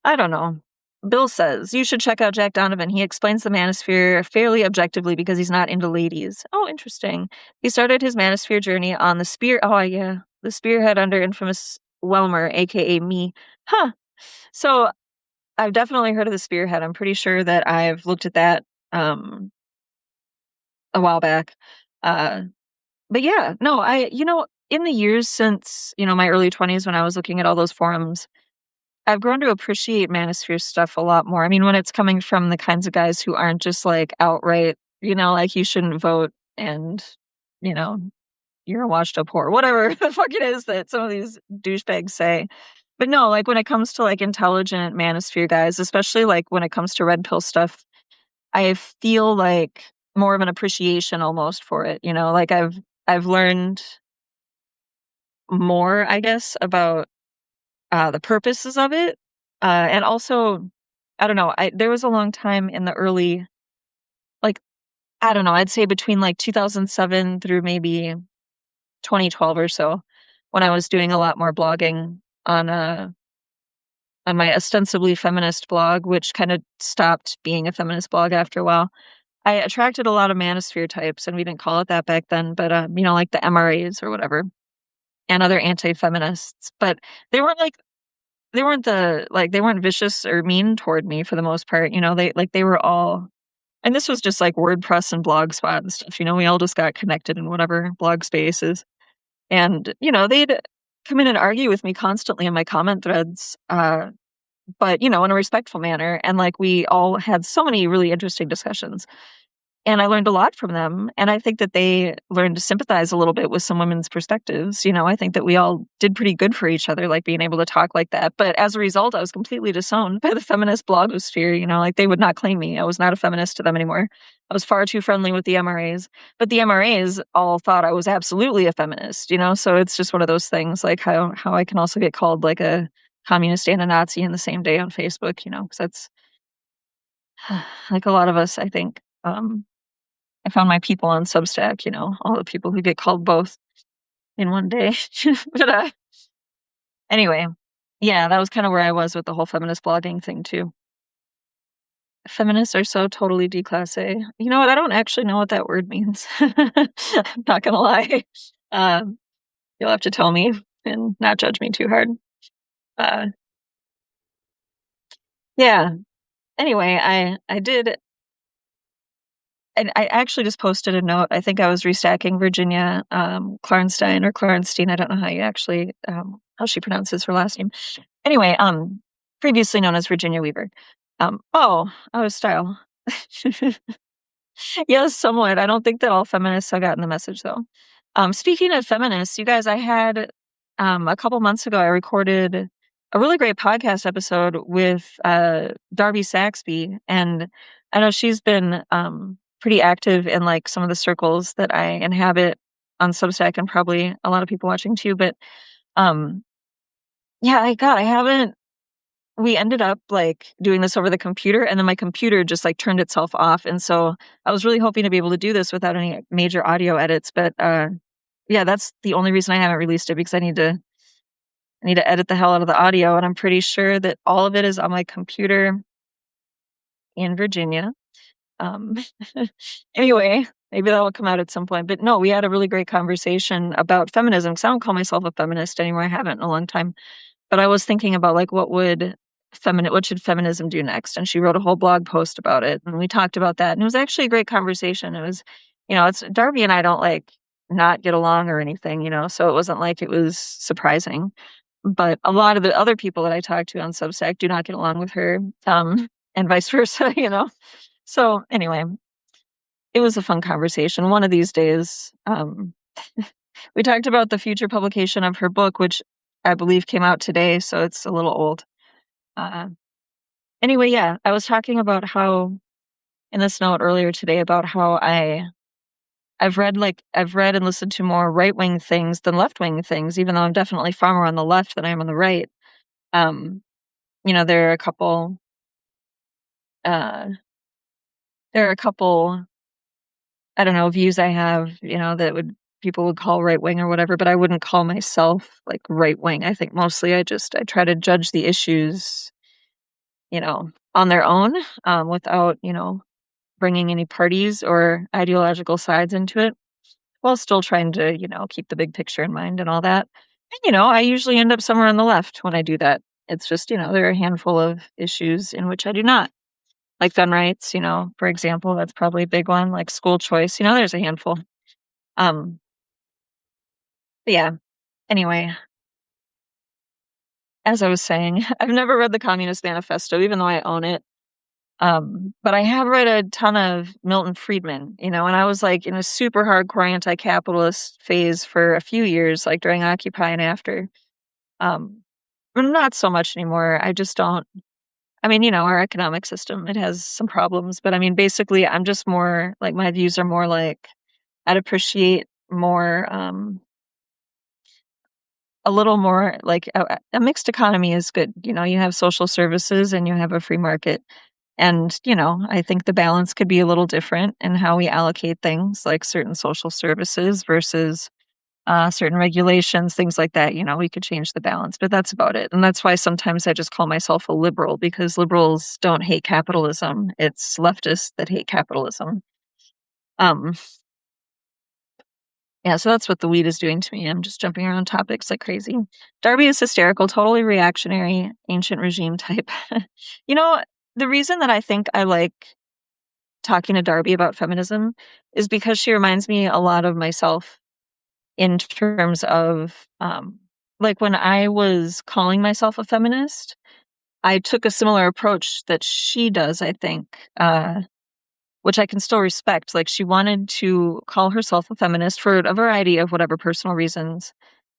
I don't know. Bill says, "You should check out Jack Donovan. He explains the manosphere fairly objectively because he's not into ladies." Oh, interesting. He started his manosphere journey on the spearhead under infamous Welmer, aka me. Huh. So I've definitely heard of the spearhead. I'm pretty sure that I've looked at that um a while back. Uh but yeah, no, in the years since, my early 20s when I was looking at all those forums, I've grown to appreciate manosphere stuff a lot more. I mean, when it's coming from the kinds of guys who aren't just, like, outright, like, "You shouldn't vote," and, you know, "You're a washed up whore," whatever the fuck it is that some of these douchebags say. But no, like, when it comes to, like, intelligent manosphere guys, especially, like, when it comes to red pill stuff, I feel, like, more of an appreciation almost for it, Like, I've learned more, I guess, about the purposes of it, and also, I don't know, there was a long time in the early like, I don't know, I'd say between, like, 2007 through maybe 2012 or so, when I was doing a lot more blogging on my ostensibly feminist blog, which kinda stopped being a feminist blog after a while. I attracted a lot of manosphere types, and we didn't call it that back then, but, like the MRAs or whatever, and other anti-feminists, but they weren't like they weren't vicious or mean toward me for the most part, they were all and this was just like WordPress and Blogspot and stuff, we all just got connected in whatever blog spaces. And, they'd come in and argue with me constantly in my comment threads, but, in a respectful manner. And like we all had so many really interesting discussions. and I learned a lot from them, and I think that they learned to sympathize a little bit with some women's perspectives. I think that we all did pretty good for each other, like, being able to talk like that, but as a result, I was completely disowned by the feminist blogosphere. Like, they would not claim me. I was not a feminist to them anymore. I was far too friendly with the MRAs, but the MRAs all thought I was absolutely a feminist. So it's just one of those things, like, how I can also get called, like, a communist and a Nazi in the same day on Facebook, 'cause that's like a lot of us, I think. I found my people on Substack, all the people who get called both in one day. But, anyway, yeah, that was kinda where I was with the whole feminist blogging thing too. Feminists are so totally déclassé. You know what? I don't actually know what that word means. I'm not gonna lie. Um, you'll have to tell me and not judge me too hard. Uh, yeah. Anyway, I did and I actually just posted a note. I think I was restacking Virginia, Klarnstein or Klarenstein. I don't know how you actually, how she pronounces her last name. Anyway, previously known as Virginia Weaver. Oh, style. Yes, somewhat. I don't think that all feminists have gotten the message though. Speaking of feminists, you guys, I had a couple months ago, I recorded a really great podcast episode with Darby Saxby, and I know she's been pretty active in like some of the circles that I inhabit on Substack, and probably a lot of people watching too. But um, yeah, I haven't. We ended up, like, doing this over the computer, and then my computer just, like, turned itself off, and so I was really hoping to be able to do this without any major audio edits, but, yeah, that's the only reason I haven't released it, because I need to edit the hell out of the audio, and I'm pretty sure that all of it is on my computer in Virginia. Um, anyway, maybe that will come out at some point, but no, we had a really great conversation about feminism, 'cause I don't call myself a feminist anymore, I haven't in a long time. But I was thinking about, like, what should feminism do next? And she wrote a whole blog post about it, and we talked about that, and it was actually a great conversation. It was, it's Darby and I don't, like, not get along or anything, so it wasn't like it was surprising. But a lot of the other people that I talk to on Substack do not get along with her, and vice versa. So, anyway, it was a fun conversation. One of these days, we talked about the future publication of her book, which I believe came out today, so it's a little old. Uh, anyway, yeah, I was talking about how in this note earlier today about how I've read and listened to more right-wing things than left-wing things, even though I'm definitely far more on the left than I am on the right. Um, there are a couple uh there are a couple, I don't know, views I have, that would people would call right wing or whatever, but I wouldn't call myself like right wing. I think mostly I try to judge the issues, on their own, without, bringing any parties or ideological sides into it, while still trying to, keep the big picture in mind and all that. And, I usually end up somewhere on the left when I do that. It's just, there are a handful of issues in which I do not. Like gun rights, for example, that's probably a big one, like school choice, there's a handful. Um, but yeah, anyway, as I was saying, I've never read the Communist Manifesto, even though I own it. But I have read a ton of Milton Friedman, and I was like in a super hardcore anti-capitalist phase for a few years, like during Occupy and after. Um, but not so much anymore. I just don't. I mean, our economic system, it has some problems, but I mean, basically, I'm just more like my views are more like I'd appreciate more, a little more like a mixed economy is good. You have social services and you have a free market. And, I think the balance could be a little different in how we allocate things, like certain social services versus certain regulations, things like that. We could change the balance, but that's about it. And that's why sometimes I just call myself a liberal, because liberals don't hate capitalism. It's leftists that hate capitalism. Um, yeah, so that's what the weed is doing to me. I'm just jumping around topics like crazy. Darby is hysterical, totally reactionary, ancient regime type. you know, the reason that I think I like talking to Darby about feminism is because she reminds me a lot of myself in terms of, like when I was calling myself a feminist, I took a similar approach that she does, I think. which I can still respect. Like, she wanted to call herself a feminist for a variety of whatever personal reasons.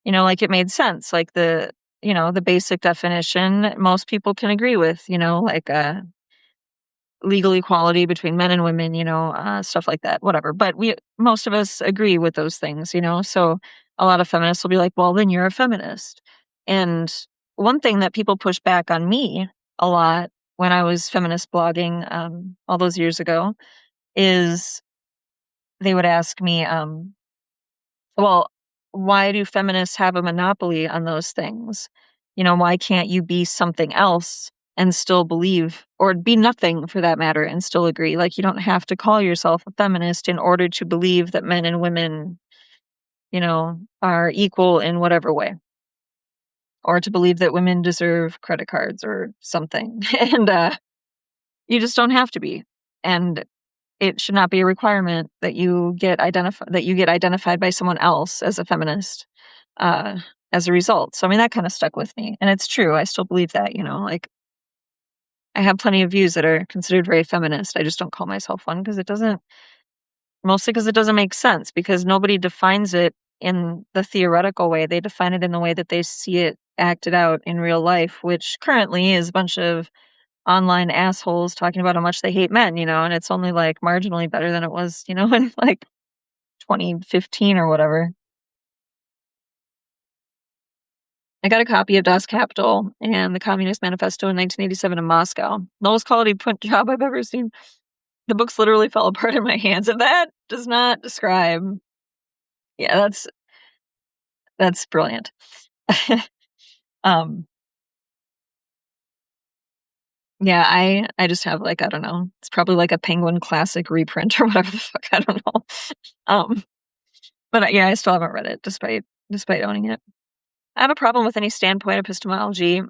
Like, it made sense. Like, the basic definition most people can agree with, like, legal equality between men and women, stuff like that, whatever. But most of us agree with those things, so a lot of feminists will be like, well, then you're a feminist. And one thing that people push back on me a lot when I was feminist blogging all those years ago is they would ask me, well, why do feminists have a monopoly on those things? Why can't you be something else and still believe, or be nothing for that matter, and still agree? Like, you don't have to call yourself a feminist in order to believe that men and women, are equal in whatever way, or to believe that women deserve credit cards or something. And you just don't have to be. And it should not be a requirement that you get identified by someone else as a feminist uh, as a result. So I mean, that kind of stuck with me, and it's true. I still believe that. Like, I have plenty of views that are considered very feminist. I just don't call myself one because mostly because it doesn't make sense, because nobody defines it in the theoretical way. They define it in the way that they see it acted out in real life, which currently is a bunch of online assholes talking about how much they hate men, and it's only like marginally better than it was, in like 2015 or whatever. I got a copy of Das Kapital and the Communist Manifesto in 1987 in Moscow. Lowest quality print job I've ever seen. The books literally fell apart in my hands, and that does not describe. Yeah, that's brilliant. um, yeah, I just have, like, I don't know. It's probably like a Penguin Classic reprint or whatever the fuck. I don't know. Um, but yeah, I still haven't read it despite owning it. I have a problem with any standpoint epistemology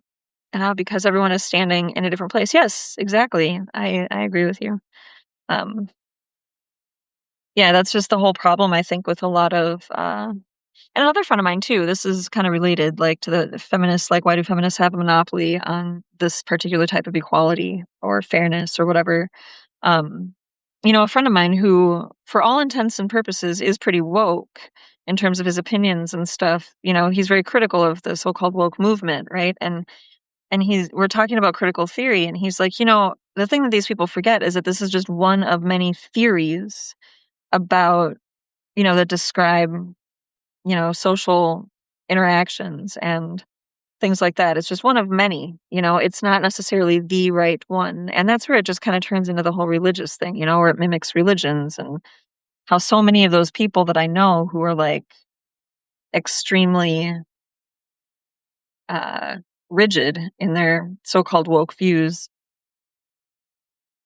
because everyone is standing in a different place. Yes, exactly. I agree with you. Um, yeah, that's just the whole problem, I think, with a lot of and another friend of mine too. This is kind of related, like, to the feminists. Like, why do feminists have a monopoly on this particular type of equality or fairness or whatever? Um, a friend of mine who, for all intents and purposes, is pretty woke in terms of his opinions and stuff. He's very critical of the so-called woke movement, right? And we're talking about critical theory, and he's like, the thing that these people forget is that this is just one of many theories about, that describe, social interactions and things like that. It's just one of many. It's not necessarily the right one. And that's where it just kind of turns into the whole religious thing, where it mimics religions, and how so many of those people that I know who are like extremely uh rigid in their so-called woke views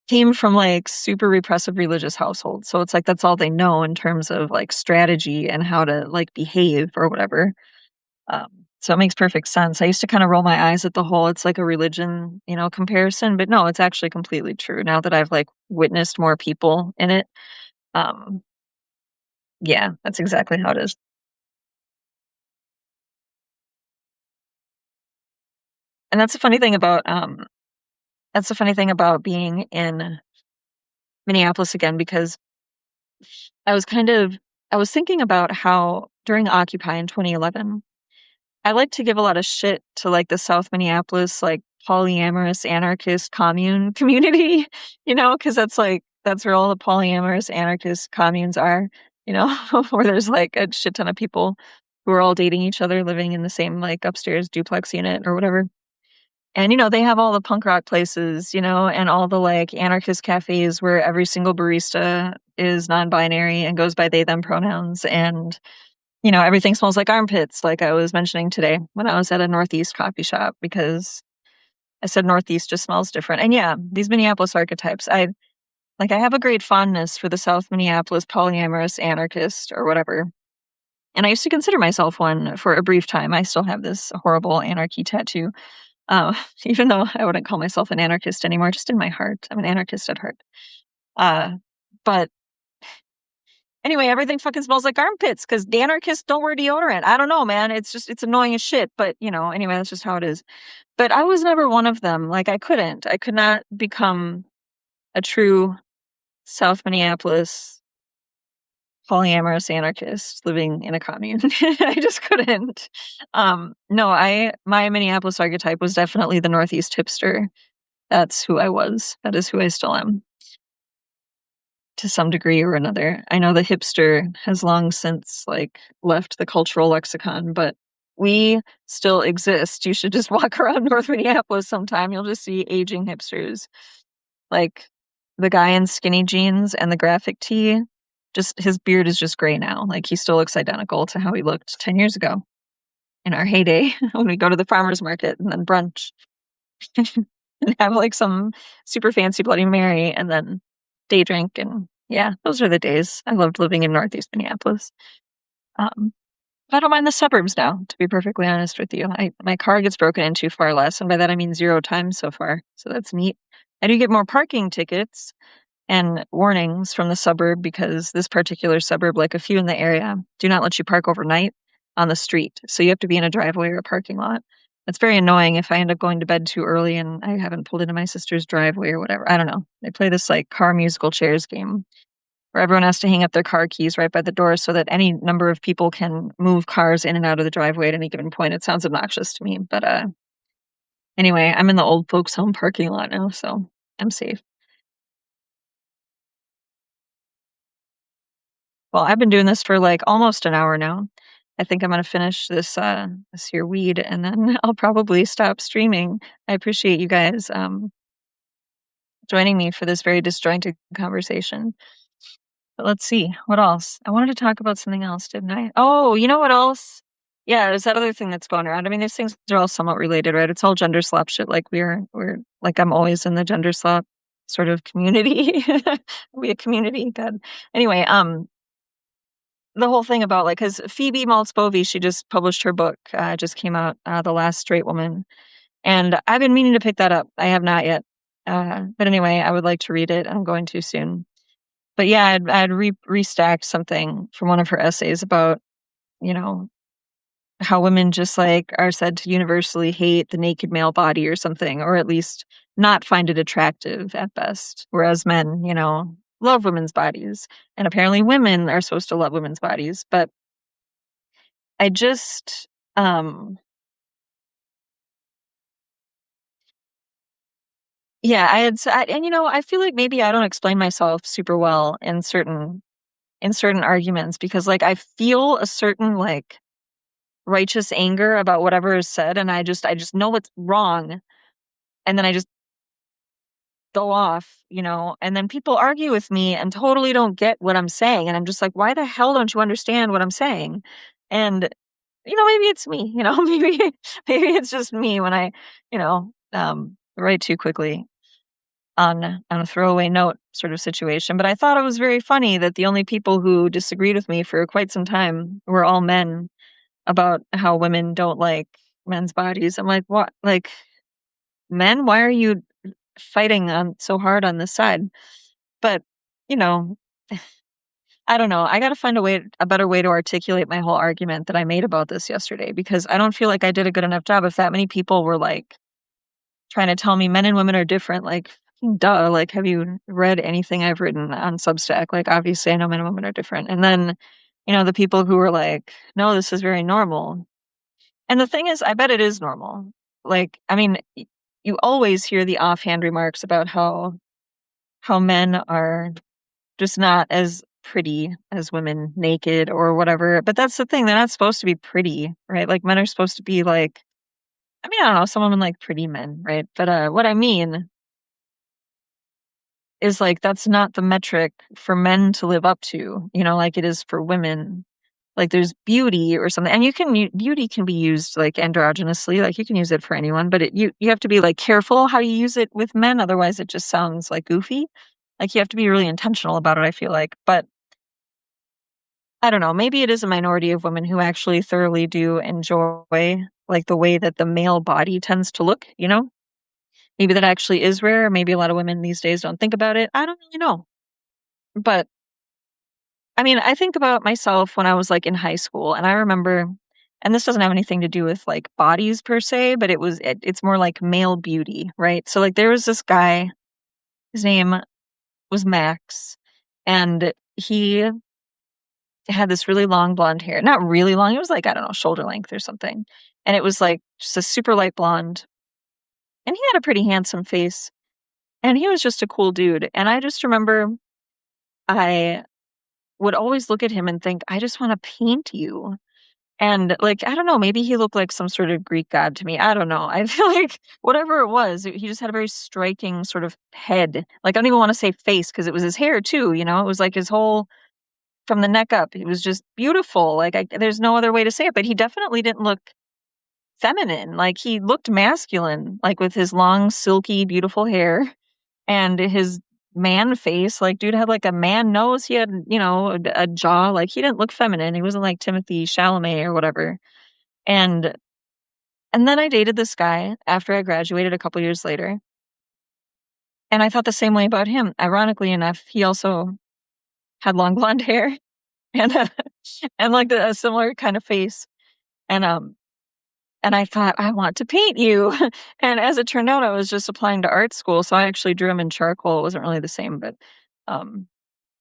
came from like super repressive religious households. So it's like that's all they know in terms of like strategy and how to like behave or whatever. Um, so it makes perfect sense. I used to kind of roll my eyes at the whole it's like a religion, comparison, but no, it's actually completely true now that I've like witnessed more people in it. Um, yeah, that's exactly how it is. And that's the funny thing about being in Minneapolis again, because I was kind of I was thinking about how during Occupy in 2011, I like to give a lot of shit to, like, the South Minneapolis, like, polyamorous anarchist commune community, because that's where all the polyamorous anarchist communes are, where there's, like, a shit ton of people who are all dating each other, living in the same, like, upstairs duplex unit or whatever. And, they have all the punk rock places, and all the, like, anarchist cafes where every single barista is non-binary and goes by they, them pronouns, and everything smells like armpits, like I was mentioning today when I was at a Northeast coffee shop, because I said Northeast just smells different. And yeah, these Minneapolis archetypes, I have a great fondness for the South Minneapolis polyamorous anarchist or whatever. And I used to consider myself one for a brief time. I still have this horrible anarchy tattoo, uh, even though I wouldn't call myself an anarchist anymore, just in my heart. I'm an anarchist at heart. Uh, but Anyway, everything fucking smells like armpits because the anarchists don't wear deodorant. I don't know, man. It's annoying as shit. But, anyway, that's just how it is. But I was never one of them. Like, I could not become a true South Minneapolis, polyamorous anarchist living in a commune. I just couldn't. No, my Minneapolis archetype was definitely the Northeast hipster. That's who I was. That is who I still am, to some degree or another. I know the hipster has long since like left the cultural lexicon, but we still exist. You should just walk around North Minneapolis sometime. You'll just see aging hipsters. Like the guy in skinny jeans and the graphic tee, just his beard is just gray now. Like he still looks identical to how he looked 10 years ago in our heyday when we go to the farmer's market and then brunch and have like some super fancy Bloody Mary and then day drink. And yeah, those are the days. I loved living in Northeast Minneapolis. Um, but I don't mind the suburbs now, to be perfectly honest with you. My car gets broken into far less, and by that I mean 0 times so far. So that's neat. I do get more parking tickets and warnings from the suburb because this particular suburb, like a few in the area, do not let you park overnight on the street. So you have to be in a driveway or a parking lot. That's very annoying if I end up going to bed too early and I haven't pulled into my sister's driveway or whatever. I don't know. They play this like car musical chairs game where everyone has to hang up their car keys right by the door so that any number of people can move cars in and out of the driveway at any given point. It sounds obnoxious to me, but anyway, I'm in the old folks home parking lot now, so I'm safe. Well, I've been doing this for like almost an hour now. I think I'm gonna finish this here weed and then I'll probably stop streaming. I appreciate you guys joining me for this very disjointed conversation. But let's see, what else? I wanted to talk about something else, didn't I? Oh, you know what else? Yeah, there's that other thing that's going around. I mean, these things are all somewhat related, right? It's all gender slap shit. Like we're like I'm always in the gender slap sort of community. We a community, God. Anyway, the whole thing about like, because Phoebe Maltz Bovey, she just published her book, just came out, The Last Straight Woman, and I've been meaning to pick that up. I have not yet, but anyway, I would like to read it. I'm going to soon. But yeah, I'd restacked something from one of her essays about, you know, how women just like are said to universally hate the naked male body or something, or at least not find it attractive at best. Whereas men, love women's bodies. And apparently women are supposed to love women's bodies. But I just, yeah, I feel like maybe I don't explain myself super well in certain arguments because like I feel a certain like righteous anger about whatever is said and I just know it's wrong and then I just go off, and then people argue with me and totally don't get what I'm saying and I'm just like, why the hell don't you understand what I'm saying? And maybe it's me, maybe it's just me when I, write too quickly on a throwaway note sort of situation. But I thought it was very funny that the only people who disagreed with me for quite some time were all men about how women don't like men's bodies. I'm like, what? Like, men? Why are you fighting on so hard on this side? But you know, I don't know. I got to find a better way to articulate my whole argument that I made about this yesterday because I don't feel like I did a good enough job. If that many people were like trying to tell me men and women are different, like, duh, like, have you read anything I've written on Substack? Like, obviously, I know men and women are different. And then, the people who were like, no, this is very normal. And the thing is, I bet it is normal. Like, I mean, you always hear the offhand remarks about how men are just not as pretty as women naked or whatever. But that's the thing; they're not supposed to be pretty, right? Like, men are supposed to be like, I mean, I don't know, some women like pretty men, right? But what I mean is like that's not the metric for men to live up to, like it is for women. Like there's beauty or something, and beauty can be used like androgynously, like you can use it for anyone, but you have to be like careful how you use it with men, otherwise it just sounds like goofy. Like you have to be really intentional about it, I feel like. But I don't know, maybe it is a minority of women who actually thoroughly do enjoy like the way that the male body tends to look, Maybe that actually is rare. Maybe a lot of women these days don't think about it. I don't really know. But I mean, I think about myself when I was like in high school and I remember, and this doesn't have anything to do with like bodies per se, but it's more like male beauty, right? So like there was this guy, his name was Max, and he had this really long blonde hair. Not really long, it was like, I don't know, shoulder length or something, and it was, like, just a super light blonde, and he had a pretty handsome face, and he was just a cool dude, and I just remember I would always look at him and think, "I just wanna paint you." And, like, I don't know, maybe he looked like some sort of Greek god to me, I don't know. I feel like whatever it was, he just had a very striking sort of head. Like, I don't even wanna say face because it was his hair too, you know? It was like his whole from the neck up, it was just beautiful, like, there's no other way to say it, but he definitely didn't look feminine, like, he looked masculine, like, with his long, silky, beautiful hair and his man face, like, dude had, like, a man nose, he had, a jaw, like, he didn't look feminine, he wasn't like Timothy Chalamet or whatever, and and then I dated this guy after I graduated a couple years later, and I thought the same way about him. Ironically enough, he also had long blonde hair and, and, like, a similar kind of face, and, and I thought, "I want to paint you." And as it turned out, I was just applying to art school, so I actually drew him in charcoal. It wasn't really the same, um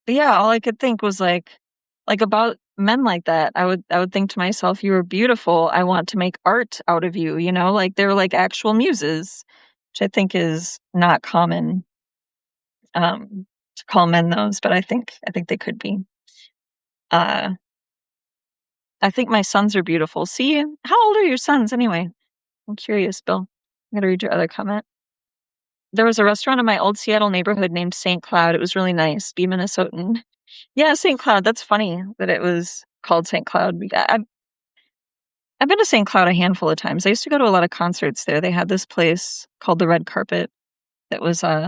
but yeah, all I could think was about men like that. I would think to myself, "You are beautiful. I want to make art out of you," like they're like actual muses, which I think is not common to call men those, but I think they could be. Uh I think my sons are beautiful. See, how old are your sons anyway? I'm curious, Bill. I'm gonna read your other comment. There was a restaurant in my old Seattle neighborhood named St. Cloud. It was really nice. Be Minnesotan. Yeah, St. Cloud. That's funny that it was called St. Cloud. I've been to St. Cloud a handful of times. I used to go to a lot of concerts there. They had this place called the Red Carpet that was I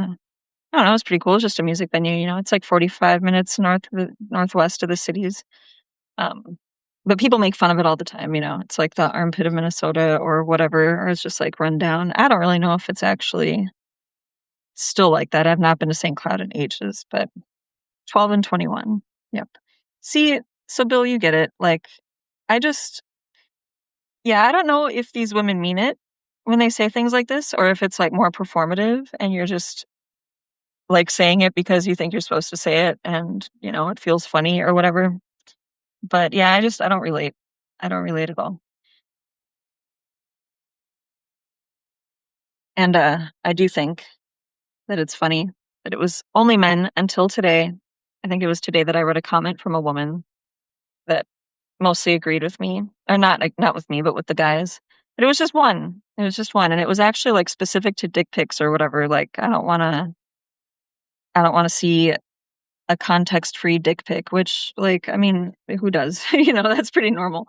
don't know, it was pretty cool. It was just a music venue, it's like 45 minutes northwest of the cities. Um, but people make fun of it all the time, It's like the armpit of Minnesota or whatever, or it's just like run down. I don't really know if it's actually still like that. I've not been to St. Cloud in ages, but 12 and 21. Yep. See, so Bill, you get it. Like, I just, yeah, I don't know if these women mean it when they say things like this, or if it's like more performative and you're just like saying it because you think you're supposed to say it and, it feels funny or whatever. But yeah, I don't relate. I don't relate at all. And I do think that it's funny that it was only men until today. I think it was today that I read a comment from a woman that mostly agreed with me, or not with me, but with the guys. But it was just one. It was just one, and it was actually like specific to dick pics or whatever. Like I don't want to see a context-free dick pic, which, like, I mean, who does? That's pretty normal.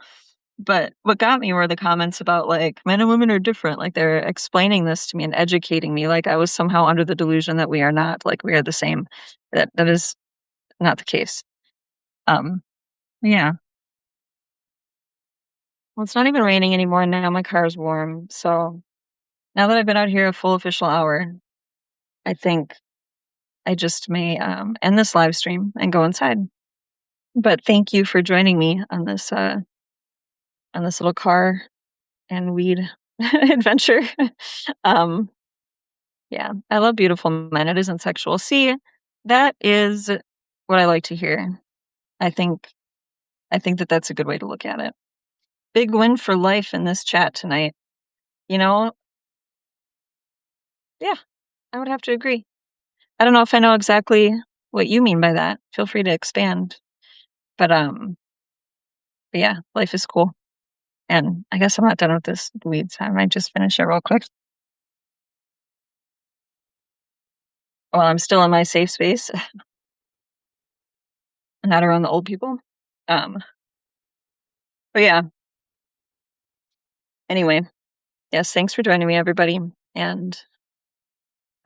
But what got me were the comments about, like, men and women are different, like, they're explaining this to me and educating me, like I was somehow under the delusion that we are not, like, we are the same. That is not the case. Um, yeah. Well, it's not even raining anymore, and now my car is warm, so now that I've been out here a full official hour, I think I just may, end this live stream and go inside. But thank you for joining me on this little car and weed adventure. Um, yeah, I love beautiful men. It isn't sexual. See, that is what I like to hear. I think I think that that's a good way to look at it. Big win for life in this chat tonight. You know, yeah, I would have to agree. I don't know if I know exactly what you mean by that. Feel free to expand. But but yeah, life is cool. And I guess I'm not done with this weeds. I might just finish it real quick while I'm still in my safe space, not around the old people. Um, but yeah, anyway, yes, thanks for joining me, everybody. And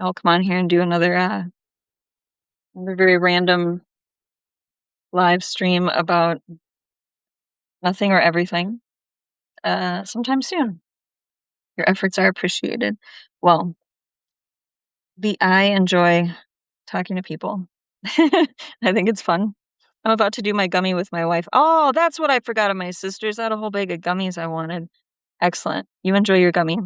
I'll come on here and do another very random live stream about nothing or everything sometime soon. Your efforts are appreciated. Well, I enjoy talking to people. I think it's fun. I'm about to do my gummy with my wife. Oh, that's what I forgot of my sisters. I had a whole bag of gummies I wanted. Excellent. You enjoy your gummy.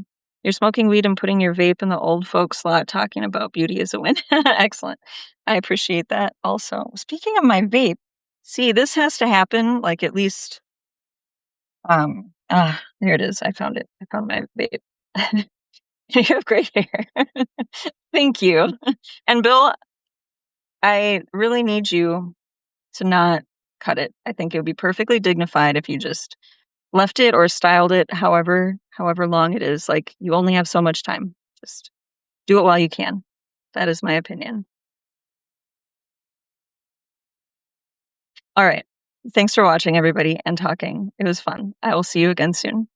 You're smoking weed and putting your vape in the old folks slot talking about beauty is a win. Excellent. I appreciate that also. Speaking of my vape, see, this has to happen, like, at least, there it is. I found it. I found my vape. You have great hair. Thank you. And Bill, I really need you to not cut it. I think it would be perfectly dignified if you just left it or styled it however long it is. Like, you only have so much time. Just do it while you can. That is my opinion. All right. Thanks for watching, everybody, and talking. It was fun. I will see you again soon.